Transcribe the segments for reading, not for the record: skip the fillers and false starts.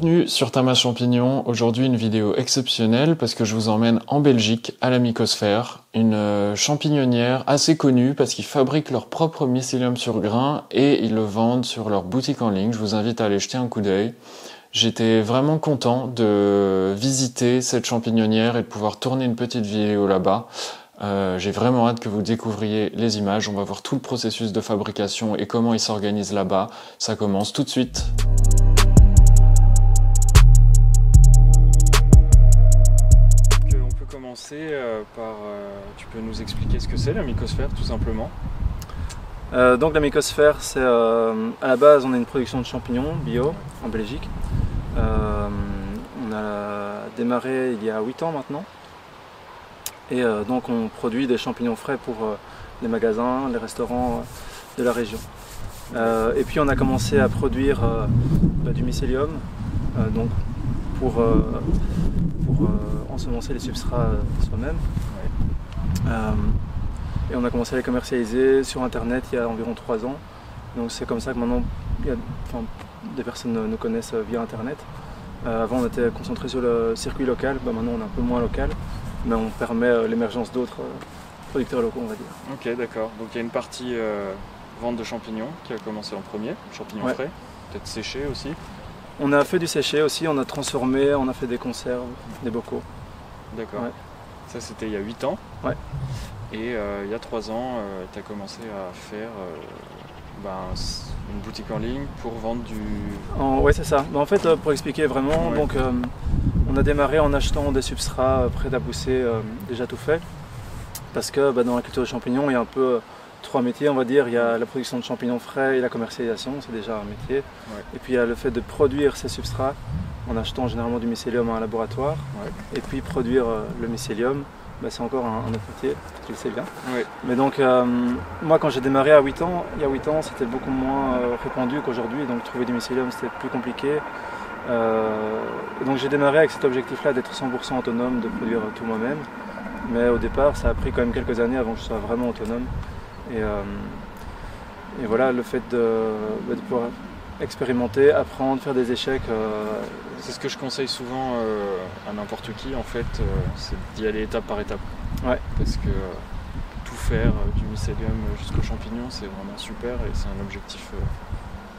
Bienvenue sur Tama Champignon. Aujourd'hui une vidéo exceptionnelle parce que je vous emmène en Belgique à la Mycosphère, une champignonnière assez connue parce qu'ils fabriquent leur propre mycélium sur grains et ils le vendent sur leur boutique en ligne. Je vous invite à aller jeter un coup d'œil. J'étais vraiment content de visiter cette champignonnière et de pouvoir tourner une petite vidéo là-bas. J'ai vraiment hâte que vous découvriez les images. On va voir tout le processus de fabrication et comment ils s'organisent là-bas. Ça commence tout de suite. On peut commencer par... tu peux nous expliquer ce que c'est la mycosphère tout simplement? Donc la mycosphère, c'est à la base on a une production de champignons bio en Belgique. On a démarré il y a 8 ans maintenant. Et donc on produit des champignons frais pour les magasins, les restaurants de la région. Et puis on a commencé à produire du mycélium donc pour ensemencer les substrats soi-même. Et on a commencé à les commercialiser sur internet il y a environ 3 ans. Donc c'est comme ça que maintenant des personnes nous connaissent via internet. Avant on était concentré sur le circuit local, maintenant on est un peu moins local. Mais on permet l'émergence d'autres producteurs locaux, on va dire. Ok, d'accord. Donc il y a une partie vente de champignons qui a commencé en premier, champignons frais, peut-être séchés aussi. On a fait du séché aussi, on a transformé, on a fait des conserves, des bocaux. D'accord. Ouais. Ça c'était il y a 8 ans. Ouais. Et il y a 3 ans, tu as commencé à faire une boutique en ligne pour vendre du... Oui, c'est ça. En fait, pour expliquer vraiment, donc, on a démarré en achetant des substrats prêts à pousser, déjà tout fait. Parce que dans la culture de champignons, il y a un peu 3 métiers, on va dire. Il y a la production de champignons frais et la commercialisation, c'est déjà un métier. Ouais. Et puis il y a le fait de produire ces substrats en achetant généralement du mycélium à un laboratoire. Ouais. Et puis produire le mycélium, c'est encore un autre métier, tu le sais bien. Oui. Mais donc moi quand j'ai démarré il y a 8 ans, c'était beaucoup moins répandu qu'aujourd'hui. Donc trouver du mycélium c'était plus compliqué. Donc j'ai démarré avec cet objectif-là d'être 100% autonome, de produire tout moi-même. Mais au départ, ça a pris quand même quelques années avant que je sois vraiment autonome. Et voilà, le fait de pouvoir expérimenter, apprendre, faire des échecs. C'est ce que je conseille souvent à n'importe qui en fait, c'est d'y aller étape par étape. Ouais. Parce que tout faire, du mycélium jusqu'aux champignons, c'est vraiment super et c'est un objectif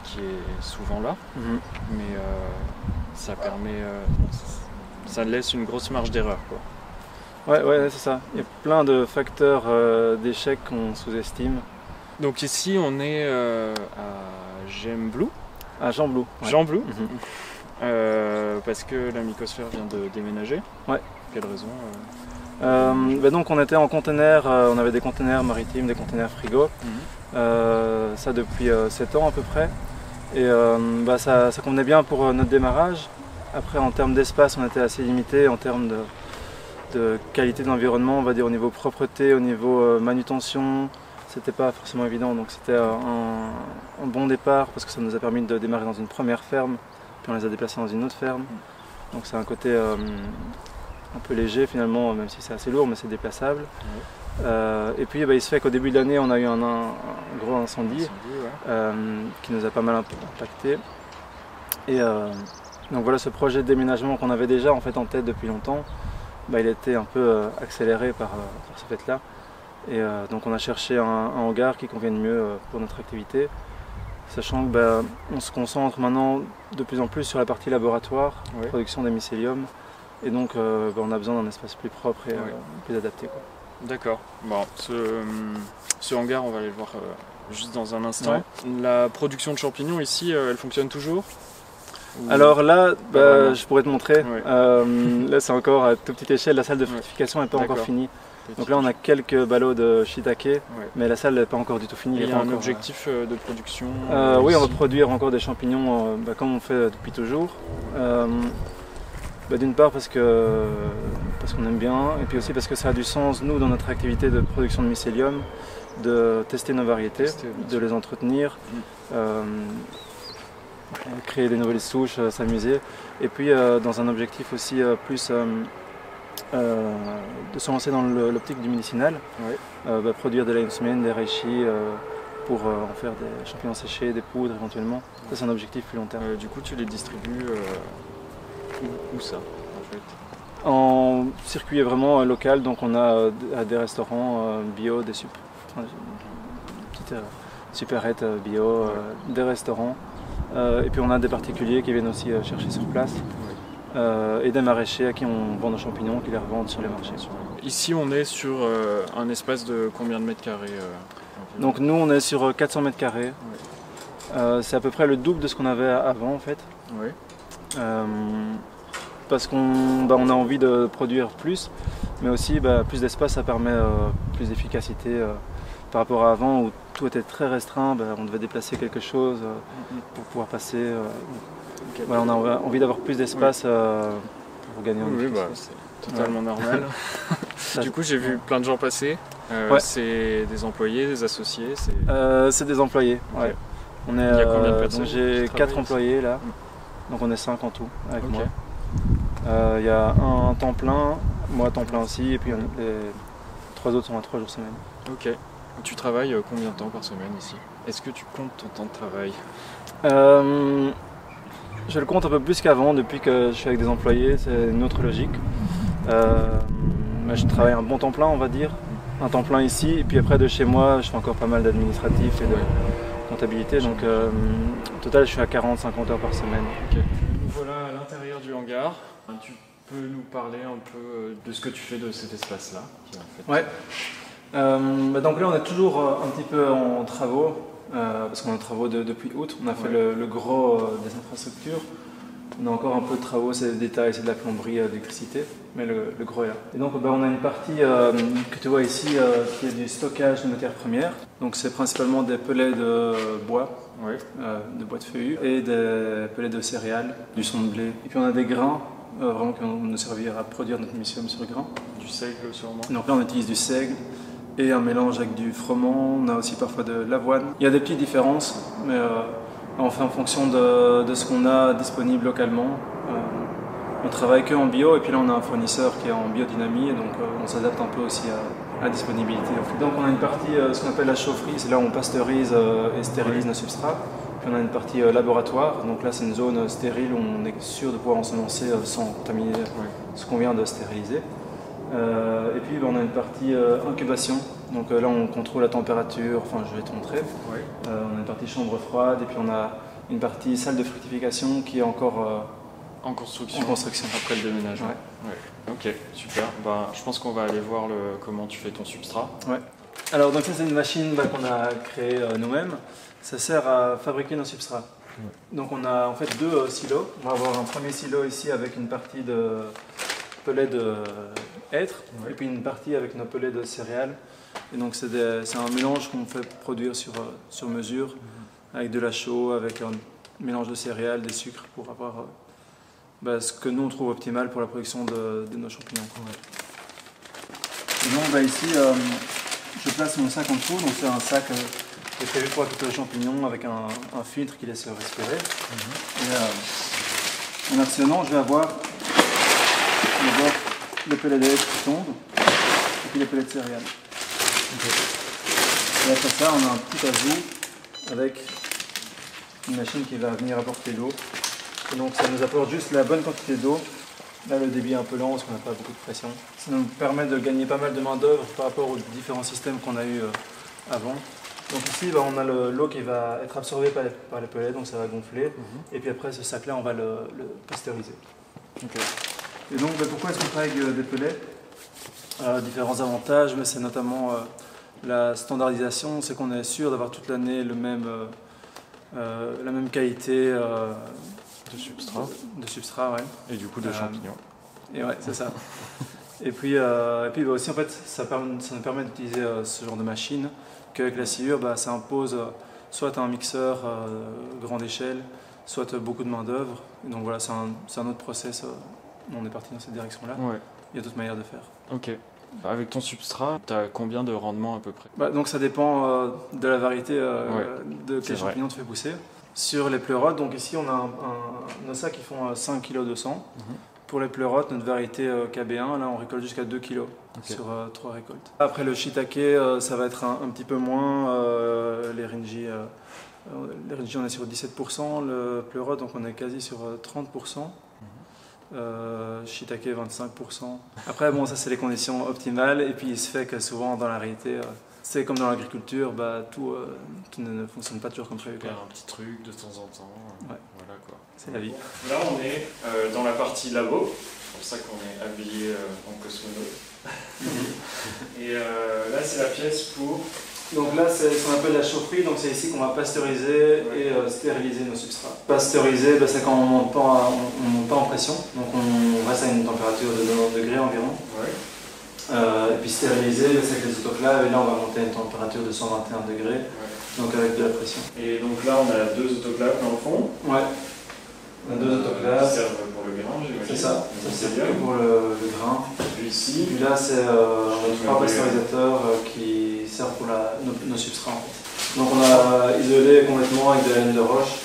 qui est souvent là, mais ça permet, ça laisse une grosse marge d'erreur, quoi. Ouais, c'est ça. Il y a plein de facteurs d'échec qu'on sous-estime. Donc ici, on est à Gembloux. À Gembloux. Ouais. Gembloux. Parce que la mycosphère vient de déménager. Ouais. Quelle raison donc on était en conteneur, on avait des conteneurs maritimes, des conteneurs frigo. Ça depuis 7 ans à peu près. Et ça convenait bien pour notre démarrage. Après en termes d'espace on était assez limité, en termes de qualité de l'environnement, on va dire au niveau propreté, au niveau manutention, c'était pas forcément évident. Donc c'était un bon départ parce que ça nous a permis de démarrer dans une première ferme, puis on les a déplacés dans une autre ferme. Donc c'est un côté un peu léger finalement, même si c'est assez lourd, mais c'est déplaçable. Et puis il se fait qu'au début de l'année on a eu un gros incendie qui nous a pas mal impacté. Et donc voilà, ce projet de déménagement qu'on avait déjà en fait en tête depuis longtemps, il a été un peu accéléré par ce fait-là. Et donc on a cherché un hangar qui convienne mieux pour notre activité, sachant que on se concentre maintenant de plus en plus sur la partie laboratoire, production des mycéliums. Et donc on a besoin d'un espace plus propre et plus adapté, quoi. D'accord. Bon, ce hangar, on va aller le voir juste dans un instant. Ouais. La production de champignons ici, elle fonctionne toujours? Alors là, je pourrais te montrer. Ouais. Là c'est encore à toute petite échelle, la salle de fructification n'est pas encore finie. Donc là on a quelques ballots de shiitake, mais la salle n'est pas encore du tout finie. Il y a un objectif de production oui, on va produire encore des champignons comme on fait depuis toujours. D'une part parce qu'on aime bien, et puis aussi parce que ça a du sens, nous, dans notre activité de production de mycélium, de tester nos variétés, de les entretenir, créer des nouvelles souches, s'amuser. Et puis dans un objectif aussi plus de se lancer dans l'optique du médicinal, produire des lion's-mane, des reishi, pour en faire des champignons séchés, des poudres éventuellement. Ça c'est un objectif plus long terme. Du coup tu les distribues Où ça en fait? En circuit vraiment local, donc on a des restaurants bio, des petites supérettes bio, des restaurants. Et puis on a des particuliers qui viennent aussi chercher sur place. Et des maraîchers à qui on vend nos champignons, qui les revendent sur les marchés. Ici on est sur un espace de combien de mètres carrés Donc nous on est sur 400 mètres carrés. C'est à peu près le double de ce qu'on avait avant en fait. Oui. Parce qu'on on a envie de produire plus, mais aussi plus d'espace, ça permet plus d'efficacité par rapport à avant où tout était très restreint, on devait déplacer quelque chose pour pouvoir passer. Voilà, on a envie d'avoir plus d'espace pour gagner en efficacité. C'est totalement normal. Du coup j'ai vu plein de gens passer. C'est des employés, des associés? C'est des employés. Okay. On est, il y a combien de personnes? J'ai 4 employés là, donc on est 5 en tout avec moi. Il y a un temps plein, moi temps plein aussi, et puis les 3 autres sont à 3 jours semaine. Ok. Tu travailles combien de temps par semaine ici? Est-ce que tu comptes ton temps de travail? Je le compte un peu plus qu'avant, depuis que je suis avec des employés, c'est une autre logique. Je travaille un bon temps plein, on va dire, un temps plein ici, et puis après de chez moi, je fais encore pas mal d'administratifs et de comptabilité, donc au total je suis à 40-50 heures par semaine. Okay. Nous voilà à l'intérieur du hangar. Tu peux nous parler un peu de ce que tu fais de cet espace-là Ouais. Donc là on est toujours un petit peu en travaux, parce qu'on est en travaux depuis août, on a fait le gros des infrastructures. On a encore un peu de travaux, c'est des détails, c'est de la plomberie, de l'électricité, mais le gros est là. Et donc on a une partie que tu vois ici qui est du stockage de matières premières. Donc c'est principalement des pellets de bois, de bois de feuillus, et des pellets de céréales, du son de blé. Et puis on a des grains, vraiment qui vont nous servir à produire notre mycélium sur grains. Du seigle sûrement. Donc là on utilise du seigle et un mélange avec du froment, on a aussi parfois de l'avoine. Il y a des petites différences, mais on fait en fonction de ce qu'on a disponible localement. On travaille que en bio, et puis là on a un fournisseur qui est en biodynamie, et donc on s'adapte un peu aussi à la disponibilité. Donc on a une partie, ce qu'on appelle la chaufferie, c'est là où on pasteurise et stérilise nos substrats. Puis on a une partie laboratoire, donc là c'est une zone stérile où on est sûr de pouvoir en se lancer sans contaminer ce qu'on vient de stériliser. Et puis on a une partie incubation, donc là on contrôle la température, enfin je vais te montrer. On a une partie chambre froide, et puis on a une partie salle de fructification qui est encore en construction après le déménagement. Ok, super. Je pense qu'on va aller voir comment tu fais ton substrat. Alors donc ça c'est une machine qu'on a créée nous-mêmes. Ça sert à fabriquer nos substrats. Donc on a en fait 2 silos. On va avoir un premier silo ici avec une partie de pellets de hêtre, et puis une partie avec nos pellets de céréales. Et donc c'est un mélange qu'on fait produire sur mesure, avec de la chaux, avec un mélange de céréales, des sucres, pour avoir ce que nous on trouve optimal pour la production de nos champignons. Et donc ici, je place mon sac en dessous, donc c'est un sac qui est prévu pour accueillir les champignons avec un filtre qui laisse respirer. Et en actionnant, je vais avoir les pellets d'hêtre qui tombent, et puis les pellets de céréales. Et après ça, on a un petit ajout avec une machine qui va venir apporter l'eau. Et donc ça nous apporte juste la bonne quantité d'eau. Là le débit est un peu lent parce qu'on n'a pas beaucoup de pression. Ça nous permet de gagner pas mal de main d'œuvre par rapport aux différents systèmes qu'on a eu avant. Donc ici on a l'eau qui va être absorbée par les pellets, donc ça va gonfler. Et puis après ce sac là on va le pasteuriser. Et donc pourquoi est-ce qu'on travaille avec des pellets? Différents avantages, mais c'est notamment la standardisation, c'est qu'on est sûr d'avoir toute l'année la même qualité de substrat. Et du coup de champignons. Et c'est ça. et puis aussi en fait ça nous permet d'utiliser ce genre de machine qu'avec la sciure ça impose soit un mixeur grande échelle, soit beaucoup de main d'œuvre. Donc voilà, c'est un autre process. On est parti dans cette direction-là. Il y a d'autres manières de faire. Ok. Avec ton substrat, tu as combien de rendement à peu près? Donc ça dépend de la variété de quel champignon tu fais pousser. Sur les pleurotes, donc ici on a nos sacs qui font 5 kg de sang. Pour les pleurotes, notre variété KB1, là on récolte jusqu'à 2 kg sur 3 récoltes. Après le shiitake, ça va être un petit peu moins. Les rinji, on est sur 17%. Le pleurote, donc on est quasi sur 30%. shiitake 25%. Après bon, ça c'est les conditions optimales et puis il se fait que souvent dans la réalité, c'est comme dans l'agriculture, tout ne fonctionne pas toujours comme prévu. Faire un petit truc de temps en temps. Ouais. Voilà quoi. C'est la vie. Là on est dans la partie labo, c'est pour ça qu'on est habillé en cosmonaute. Et là c'est la pièce pour... Donc là c'est ce qu'on appelle la chaufferie, donc c'est ici qu'on va pasteuriser et stériliser nos substrats. Pasteuriser, c'est quand on monte pas en pression, donc on reste à une température de 90 degrés environ. Ouais. Et puis stériliser, c'est avec les autoclaves, et là on va monter à une température de 121 degrés, donc avec de la pression. Et donc là on a 2 autoclaves dans le fond. Ouais. On a 2 autoclaves. Qui servent pour le grain, j'imagine. C'est ça, c'est bien pour le grain. Et puis ici. Puis là c'est 3 pasteurisateurs qui servent pour nos substrats en fait. Donc on a isolé complètement avec de la laine de roche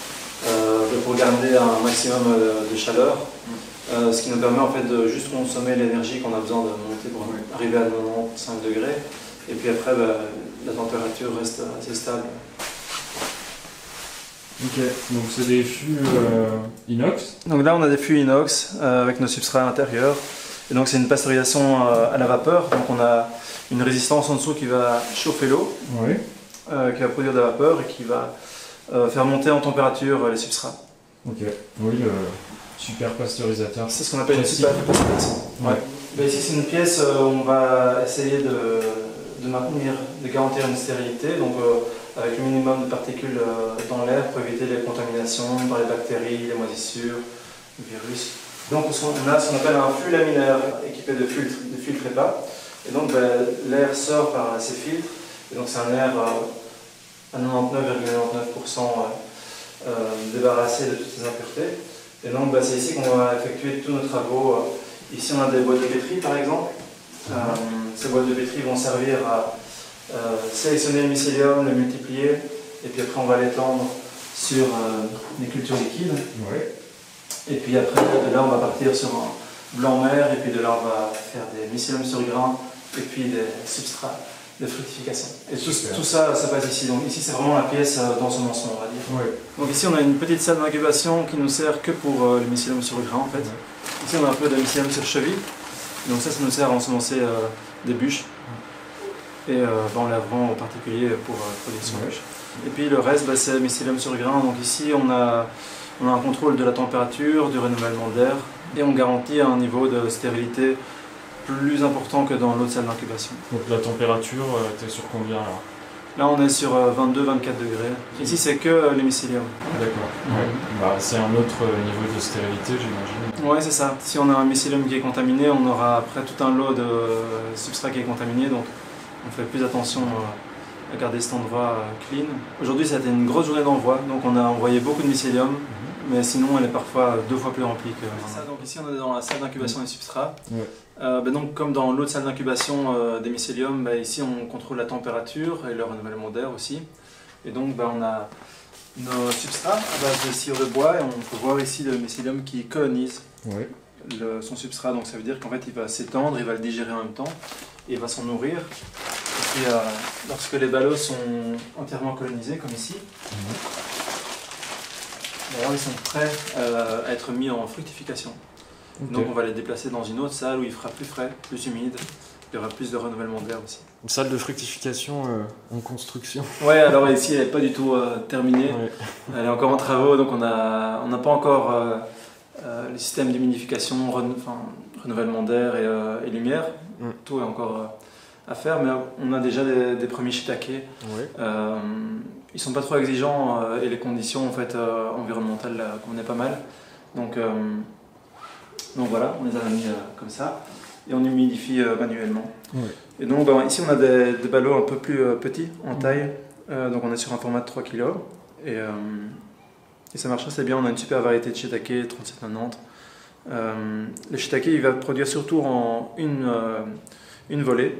pour garder un maximum de chaleur. Ce qui nous permet en fait de juste consommer l'énergie qu'on a besoin de monter pour arriver à 95 degrés. Et puis après, la température reste assez stable. Ok, donc c'est des fûts inox. Donc là, on a des fûts inox avec nos substrats à l'intérieur. Et donc c'est une pasteurisation à la vapeur. Donc on a une résistance en dessous qui va chauffer l'eau, qui va produire de la vapeur et qui va faire monter en température les substrats. Ok, oui, le super pasteurisateur. C'est ce qu'on appelle une super pasteurisation. Ouais. Ici c'est une pièce où on va essayer de garantir une stérilité, donc avec le minimum de particules dans l'air pour éviter les contaminations par les bactéries, les moisissures, le virus. Donc on a ce qu'on appelle un flux laminaire équipé de filtres EPA. Et donc l'air sort par ces filtres, et donc c'est un air à 99,99% débarrassé de toutes ces impuretés. Et donc c'est ici qu'on va effectuer tous nos travaux. Ici on a des boîtes de pétri par exemple. Ces boîtes de pétri vont servir à sélectionner le mycélium, le multiplier, et puis après on va l'étendre sur des cultures liquides. Et puis après de là on va partir sur un blanc mer, et puis de là on va faire des mycéliums sur grain, et puis des substrats de fructification. Et tout ça, ça passe ici. Donc ici c'est vraiment la pièce d'ensemencement, on va dire. Donc ici on a une petite salle d'incubation qui nous sert que pour le mycélium sur grain en fait. Ici on a un peu de mycélium sur cheville. Donc ça nous sert à ensemencer des bûches. Et on l'a vraiment en particulier pour produire sur bûches. Et puis le reste c'est mycélium sur grain. Donc ici on a un contrôle de la température, du renouvellement d'air, et on garantit un niveau de stérilité plus important que dans l'autre salle d'incubation. Donc la température, tu es sur combien là? Là on est sur 22-24 degrés. Ici c'est que les mycéliums. D'accord. C'est un autre niveau de stérilité j'imagine. Ouais c'est ça. Si on a un mycélium qui est contaminé, on aura après tout un lot de substrat qui est contaminé, donc on fait plus attention à garder cet endroit clean. Aujourd'hui ça a été une grosse journée d'envoi, donc on a envoyé beaucoup de mycélium. Mais sinon elle est parfois 2 fois plus remplie que... Ça, donc ici on est dans la salle d'incubation des substrats. Donc comme dans l'autre salle d'incubation des mycéliums, ici on contrôle la température et le renouvellement d'air aussi. Et donc on a nos substrats à base de cire de bois, et on peut voir ici le mycélium qui colonise son substrat. Donc ça veut dire qu'en fait il va s'étendre, il va le digérer en même temps, et il va s'en nourrir. Et puis lorsque les ballots sont entièrement colonisés, comme ici, d'ailleurs, ils sont prêts à être mis en fructification. Donc on va les déplacer dans une autre salle où il fera plus frais, plus humide, il y aura plus de renouvellement d'air aussi. Une salle de fructification en construction. Ouais, alors ici elle n'est pas du tout terminée, elle est encore en travaux, donc on n'a pas encore le système d'humidification, renouvellement d'air et lumière. Tout est encore à faire, mais on a déjà des premiers shiitake. Ils sont pas trop exigeants et les conditions en fait, environnementales convenaient pas mal. Donc voilà, on les a mis comme ça et on humidifie manuellement. Et donc ici on a des ballots un peu plus petits en taille, donc on est sur un format de 3 kg et ça marche assez bien. On a une super variété de shiitake 3790. Le shiitake il va produire surtout en une volée.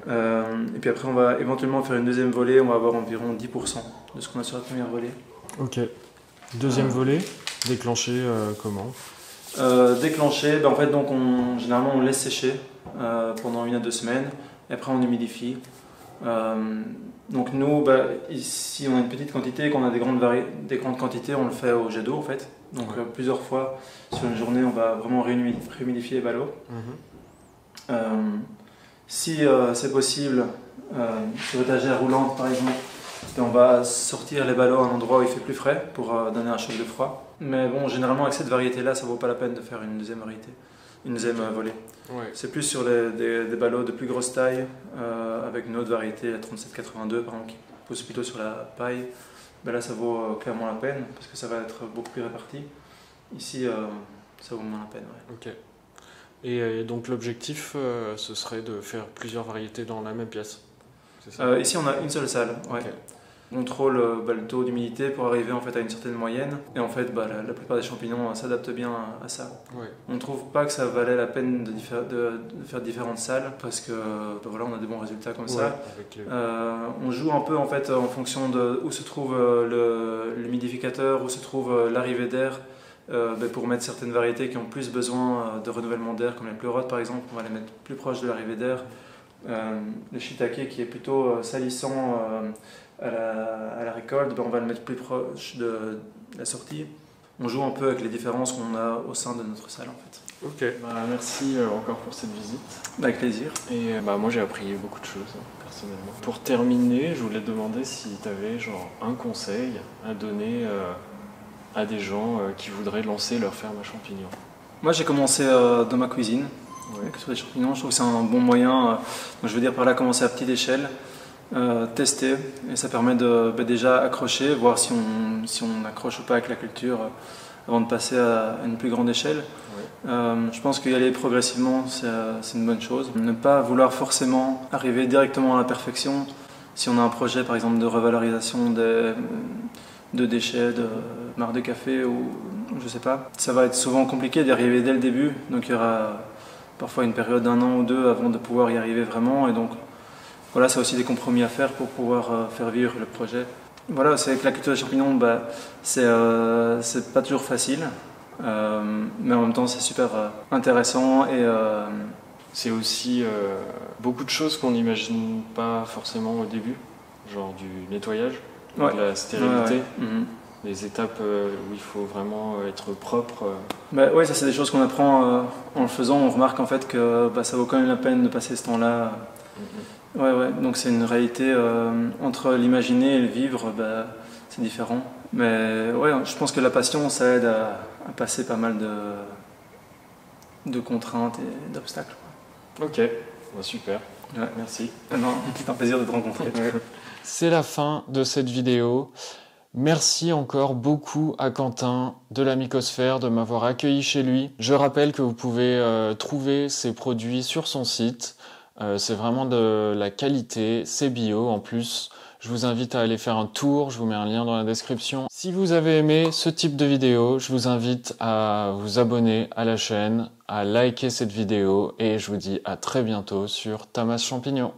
Et puis après on va éventuellement faire une deuxième volée, on va avoir environ 10% de ce qu'on a sur la première volée. Ok. Deuxième volée, déclenché comment? Déclenché, en fait donc généralement on laisse sécher pendant 1 à 2 semaines, et après on humidifie. Donc nous ici on a une petite quantité, quand on a des grandes quantités on le fait au jet d'eau en fait. Donc plusieurs fois sur une journée, on va vraiment réhumidifier les ballots. Si c'est possible, sur étagère roulante par exemple, et on va sortir les ballots à un endroit où il fait plus frais pour donner un choc de froid. Mais bon, généralement avec cette variété-là, ça vaut pas la peine de faire une deuxième variété, une deuxième volée. Ouais. C'est plus sur des ballots de plus grosse taille, avec une autre variété, la 3782 par exemple, qui pousse plutôt sur la paille. Ben là, ça vaut clairement la peine parce que ça va être beaucoup plus réparti. Ici, ça vaut moins la peine. Ouais. Ok. Et donc l'objectif, ce serait de faire plusieurs variétés dans la même pièce, c'est ça? Ici, on a une seule salle. Ouais. Ok. On contrôle le taux d'humidité pour arriver en fait, à une certaine moyenne. Et en fait, la plupart des champignons s'adaptent bien à ça. Ouais. On ne trouve pas que ça valait la peine de faire différentes salles parce que voilà, on a des bons résultats comme ça. Avec les... On joue un peu en, fait, en fonction de où se trouve l'humidificateur, où se trouve l'arrivée d'air. Pour mettre certaines variétés qui ont plus besoin de renouvellement d'air, comme les pleurotes par exemple, on va les mettre plus proches de l'arrivée d'air. Le shiitake qui est plutôt salissant à la récolte, on va le mettre plus proche de la sortie. On joue un peu avec les différences qu'on a au sein de notre salle en fait. Ok, merci encore pour cette visite. Avec plaisir. Et moi j'ai appris beaucoup de choses personnellement. Pour terminer, je voulais te demander si tu avais un conseil à donner à des gens qui voudraient lancer leur ferme à champignons. Moi j'ai commencé dans ma cuisine. Ouais. Sur les champignons, je trouve que c'est un bon moyen. Je veux dire par là commencer à petite échelle, tester, et ça permet de déjà accrocher, voir si on accroche ou pas avec la culture avant de passer à une plus grande échelle. Ouais. Je pense qu'y aller progressivement, c'est une bonne chose. Ne pas vouloir forcément arriver directement à la perfection. Si on a un projet par exemple de revalorisation de déchets, de marc de café ou je sais pas, ça va être souvent compliqué d'y arriver dès le début. Donc il y aura parfois une période d'1 an ou 2 avant de pouvoir y arriver vraiment. Et donc voilà, c'est aussi des compromis à faire pour pouvoir faire vivre le projet. Voilà, c'est avec la culture des champignons, c'est pas toujours facile, mais en même temps c'est super intéressant et c'est aussi beaucoup de choses qu'on n'imagine pas forcément au début, genre du nettoyage, ouais. de la stérilité. Ouais. Les étapes où il faut vraiment être propre. Oui, ça c'est des choses qu'on apprend en le faisant. On remarque en fait que ça vaut quand même la peine de passer ce temps-là. Ouais. Donc c'est une réalité entre l'imaginer et le vivre, c'est différent. Mais ouais, je pense que la passion, ça aide à passer pas mal de contraintes et d'obstacles. Ok, super. Ouais. Merci. C'est un plaisir de te rencontrer. C'est la fin de cette vidéo. Merci encore beaucoup à Quentin de la Mycosphère de m'avoir accueilli chez lui. Je rappelle que vous pouvez trouver ses produits sur son site. C'est vraiment de la qualité, c'est bio en plus. Je vous invite à aller faire un tour, je vous mets un lien dans la description. Si vous avez aimé ce type de vidéo, je vous invite à vous abonner à la chaîne, à liker cette vidéo et je vous dis à très bientôt sur Tamas Champignon.